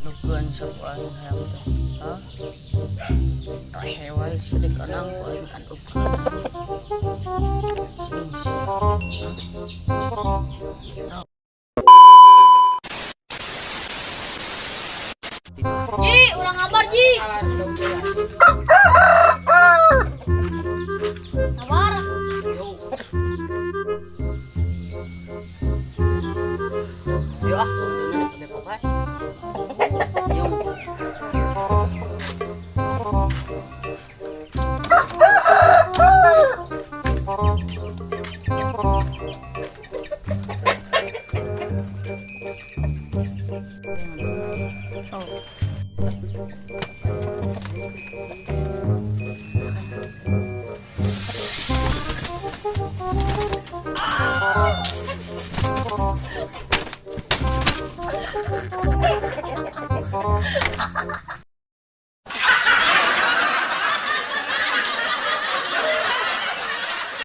Tuguan sa kuan hayang to. Ha? Raheway sila ka nang kuan kan ukran. Ji, ulang kabar Ji. Kabar. Yo ah, sabi po ka. Yung so